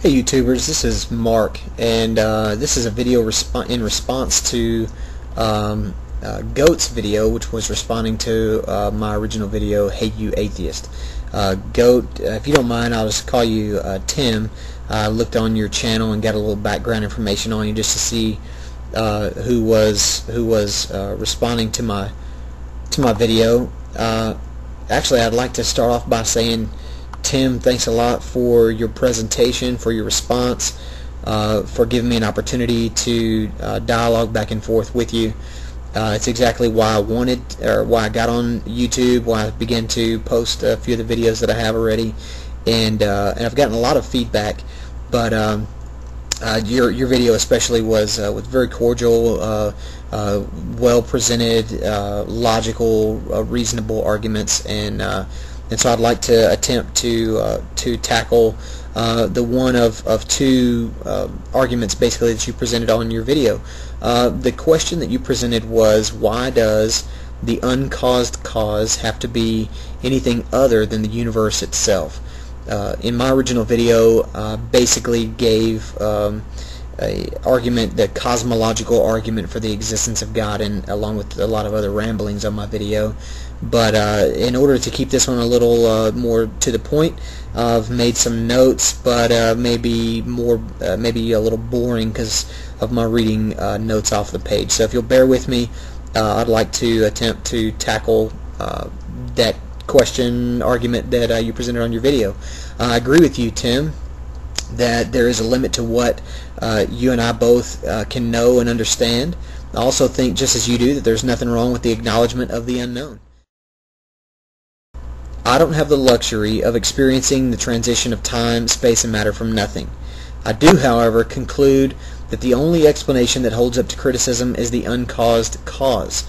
Hey YouTubers, this is Mark, and this is a video in response to Goat's video, which was responding to my original video, Hey You Atheist. Goat, if you don't mind, I'll just call you Tim. I looked on your channel and got a little background information on you just to see who was responding to my video. Actually, I'd like to start off by saying, Tim, thanks a lot for your presentation, for your response, for giving me an opportunity to dialogue back and forth with you. It's exactly why I wanted, or why I got on YouTube, why I began to post a few of the videos that I have already, and I've gotten a lot of feedback. But your video especially was very cordial, well presented, logical, reasonable arguments, and so I'd like to attempt to tackle the one of two arguments basically that you presented on your video. The question that you presented was, why does the uncaused cause have to be anything other than the universe itself? In my original video, basically gave a argument, the cosmological argument for the existence of God, and along with a lot of other ramblings on my video. But in order to keep this one a little more to the point, I've made some notes, but maybe a little boring because of my reading notes off the page. So if you'll bear with me, I'd like to attempt to tackle that question argument that you presented on your video. I agree with you, Tim, that there is a limit to what you and I both can know and understand. I also think, just as you do, that there's nothing wrong with the acknowledgement of the unknown. I don't have the luxury of experiencing the transition of time, space, and matter from nothing. I do, however, conclude that the only explanation that holds up to criticism is the uncaused cause.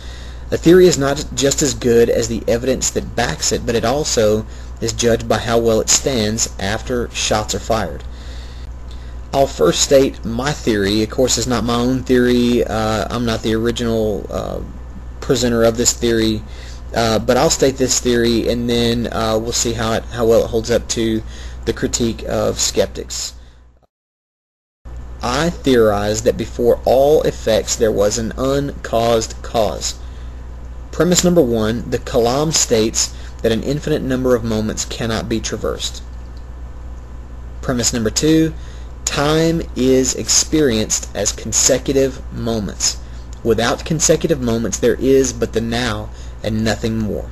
A theory is not just as good as the evidence that backs it, but it also is judged by how well it stands after shots are fired. I'll first state my theory. Of course, it's not my own theory. I'm not the original presenter of this theory. But I'll state this theory, and then we'll see how well it holds up to the critique of skeptics. I theorize that before all effects there was an uncaused cause. Premise number one, the Kalam states that an infinite number of moments cannot be traversed. Premise number two, time is experienced as consecutive moments. Without consecutive moments there is but the now and nothing more.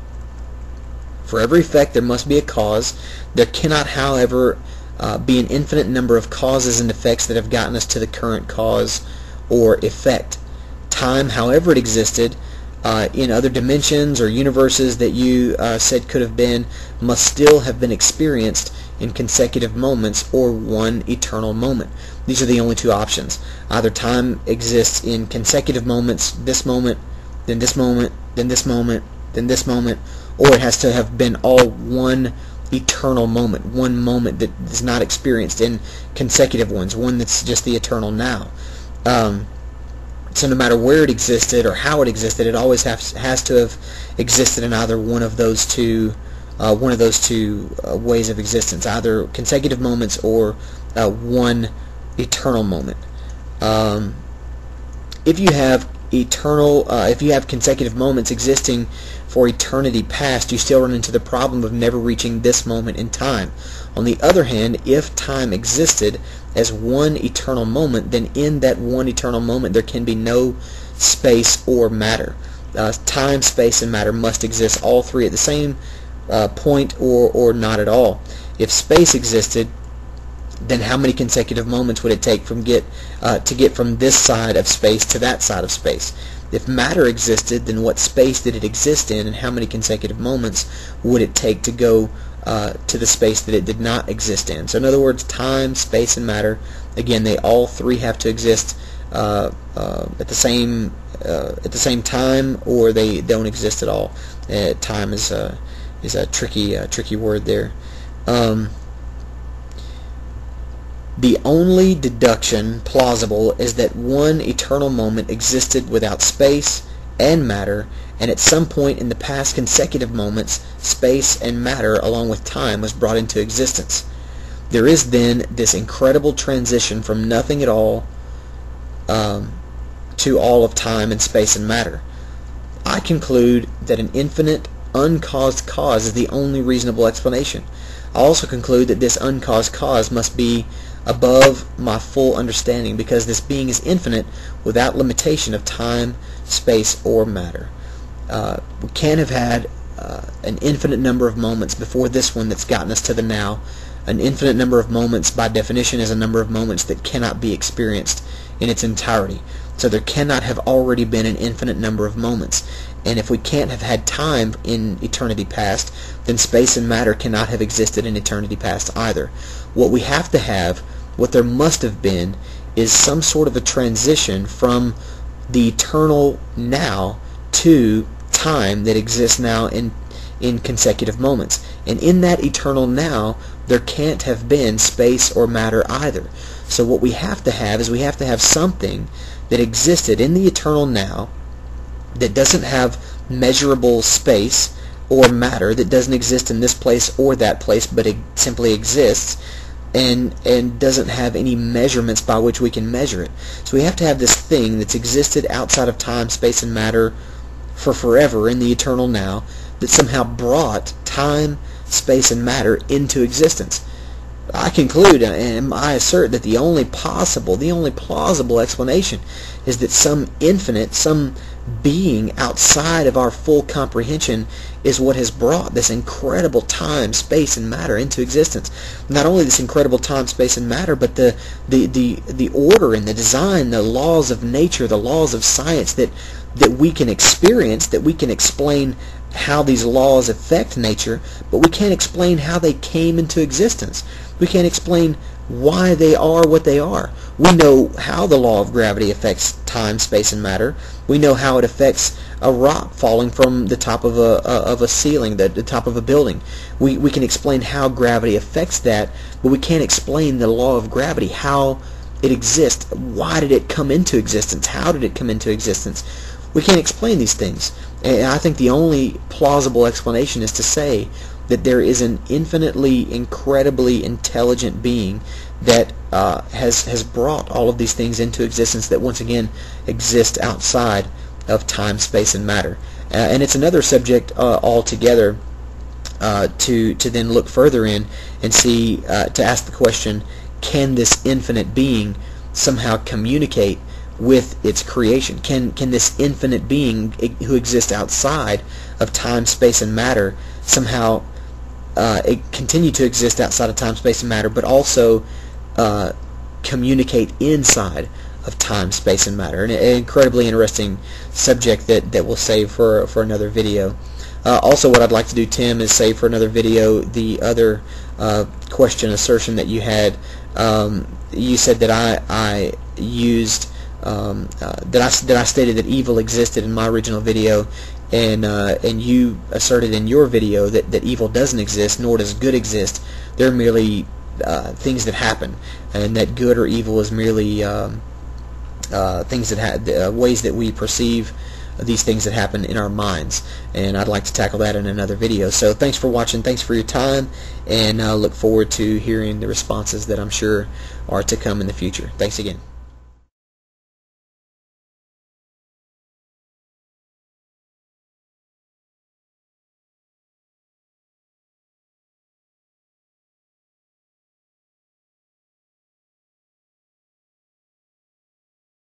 For every effect there must be a cause. There cannot, however, be an infinite number of causes and effects that have gotten us to the current cause or effect. Time, however it existed in other dimensions or universes that you said could have been, must still have been experienced in consecutive moments or one eternal moment. These are the only two options. Either time exists in consecutive moments, this moment, then this moment, then this moment, then this moment, or it has to have been all one eternal moment, one moment that is not experienced in consecutive ones, one that's just the eternal now. So no matter where it existed or how it existed, it always has to have existed in either one of those two ways of existence, either consecutive moments or one eternal moment. If you have consecutive moments existing for eternity past, you still run into the problem of never reaching this moment in time. On the other hand, if time existed as one eternal moment, then in that one eternal moment there can be no space or matter. Time, space, and matter must exist, all three at the same point or not at all. If space existed, then how many consecutive moments would it take to get from this side of space to that side of space? If matter existed, then what space did it exist in, and how many consecutive moments would it take to go to the space that it did not exist in? So in other words, time, space, and matter, again, they all three have to exist at the same time, or they don't exist at all. Time is a tricky word there. The only deduction plausible is that one eternal moment existed without space and matter, and at some point in the past consecutive moments, space and matter, along with time, was brought into existence. there is then this incredible transition from nothing at all to all of time and space and matter. I conclude that an infinite uncaused cause is the only reasonable explanation. I also conclude that this uncaused cause must be above my full understanding, because this being is infinite without limitation of time, space, or matter. We can't have had an infinite number of moments before this one that's gotten us to the now. An infinite number of moments, by definition, is a number of moments that cannot be experienced in its entirety. So there cannot have already been an infinite number of moments. And if we can't have had time in eternity past, then space and matter cannot have existed in eternity past either. What we have to have, what there must have been, is some sort of a transition from the eternal now to time that exists now in consecutive moments. And in that eternal now, there can't have been space or matter either. So what we have to have is we have to have something that existed in the eternal now that doesn't have measurable space or matter, that doesn't exist in this place or that place, but it simply exists, and doesn't have any measurements by which we can measure it. So we have to have this thing that's existed outside of time, space, and matter for forever in the eternal now, that somehow brought time, space, and matter into existence. I conclude and I assert that the only plausible explanation is that some infinite, some being outside of our full comprehension is what has brought this incredible time, space, and matter into existence. Not only this incredible time, space, and matter, but the order and the design, the laws of nature, the laws of science that we can experience, that we can explain how these laws affect nature, but we can't explain how they came into existence. We can't explain why they are what they are. We know how the law of gravity affects time, space, and matter. We know how it affects a rock falling from the top of a ceiling, the top of a building. We can explain how gravity affects that, but we can't explain the law of gravity, how it exists. Why did it come into existence? How did it come into existence? We can't explain these things. And I think the only plausible explanation is to say that there is an infinitely, incredibly intelligent being that has brought all of these things into existence that once again exist outside of time, space, and matter. And it's another subject altogether to then look further in and see, to ask the question, can this infinite being somehow communicate with its creation? Can this infinite being who exists outside of time, space, and matter somehow continue to exist outside of time, space, and matter, but also communicate inside of time, space, and matter? An incredibly interesting subject that we'll save for another video. Also, what I'd like to do, Tim, is save for another video the other question assertion that you had. You said that I used that I stated that evil existed in my original video, and you asserted in your video that evil doesn't exist, nor does good exist. They're merely things that happen, and that good or evil is merely things that ways that we perceive these things that happen in our minds. And I'd like to tackle that in another video. So thanks for watching, thanks for your time, and I look forward to hearing the responses that I'm sure are to come in the future. Thanks again.